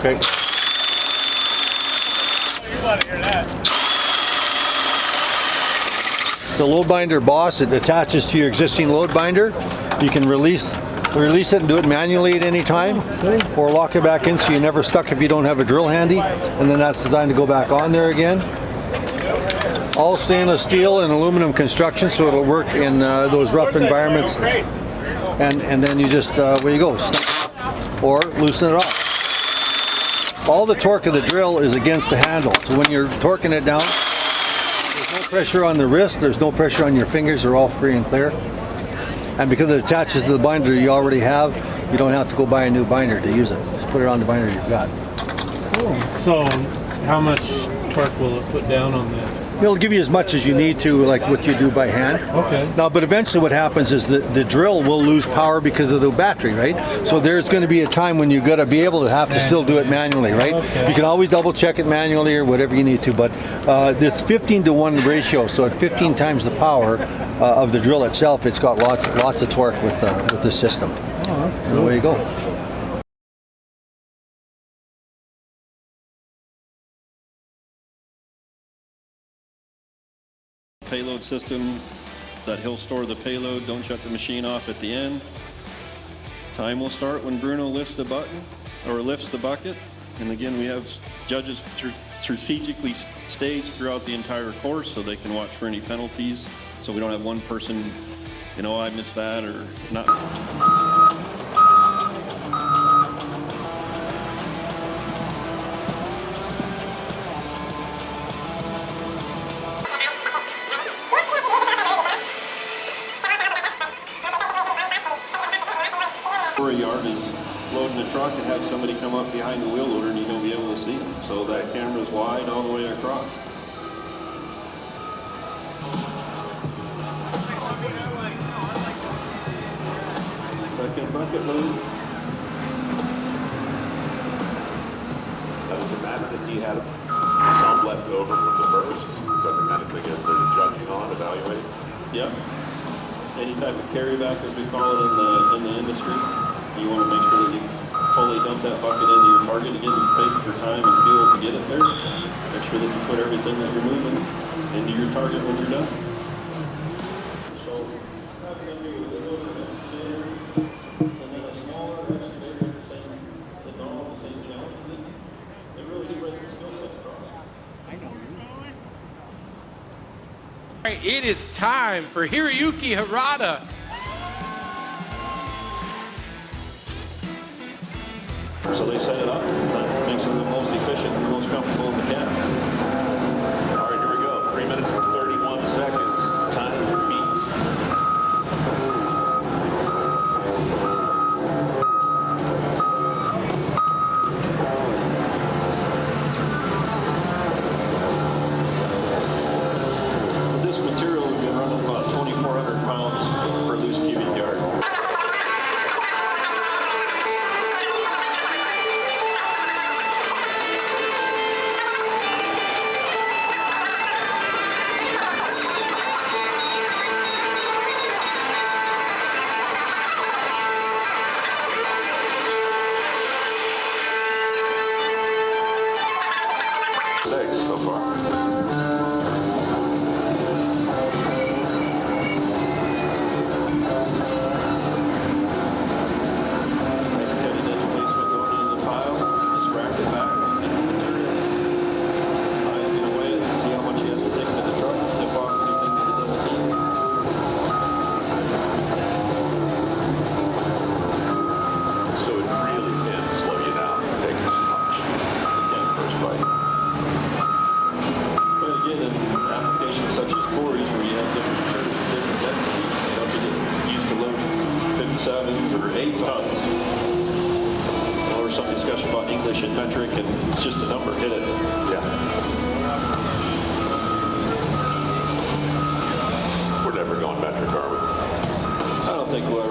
Okay. You want to hear that? It's a load binder boss. It attaches to your existing load binder. You can release it and do it manually at any time, or lock it back in so you're never stuck if you don't have a drill handy, and then that's designed to go back on there again. All stainless steel and aluminum construction, so it'll work in those rough environments. And then you just, where you go, snap or loosen it off. All the torque of the drill is against the handle, so when you're torquing it down, there's no pressure on the wrist, there's no pressure on your fingers, they're all free and clear. And because it attaches to the binder you already have, you don't have to go buy a new binder to use it. Just put it on the binder you've got. Cool. So, how much torque will it put down on this? It'll give you as much as you need to, like what you do by hand. Okay. Now, but eventually what happens is the drill will lose power because of the battery, right? So there's going to be a time when you're going to be able to have to still do it manually, right? Okay. You can always double check it manually or whatever you need to, but this 15-to-1 ratio, so at 15 times the power of the drill itself, it's got lots of torque with this system. Oh, that's cool. And away you go. Payload system that he'll store the payload. Don't shut the machine off at the end. Time will start when Bruno lifts the button or lifts the bucket. And again, we have judges strategically staged throughout the entire course so they can watch for any penalties. So we don't have one person, you know, I missed that or not. For a yard is loading the truck and have somebody come up behind the wheel loader and you don't be able to see them. So that camera's wide all the way across. Second bucket load. That was a matter that he had some left over from the first. Is that the kind of thing that they're judging on, evaluating? Yep. Any type of carryback, as we call it in the industry. You want to make sure that you fully dump that bucket into your target. Again, you pay for time and fuel to get it there. Make sure that you put everything that you're moving into your target when you're done. So, having them do with a little excavator, and then a smaller excavator, the normal, the same thing. It really spreads the skill set across. All right, it is time for Hiroyuki Harada. So they set it up. That makes them the most efficient and the most comfortable in the cab. All right, here we go. 3 minutes and 31 seconds. Time for beats. This material we've been running about 2,400 pounds per loose cubic yard. So far. Nice cutting edge placement going into the pile. Just rack it back. Tie it in a way and see how much he has to take to the truck and tip off anything that it doesn't need. So it really can slow you down and take too much. Again, first bite. But again, in applications such as quarries where you have different materials and different densities, you know, if you get used to loading 57s or 8 tons, or some discussion about English and metric, and it's just a number, hit it. Yeah. We're never going metric, are we? I don't think we'll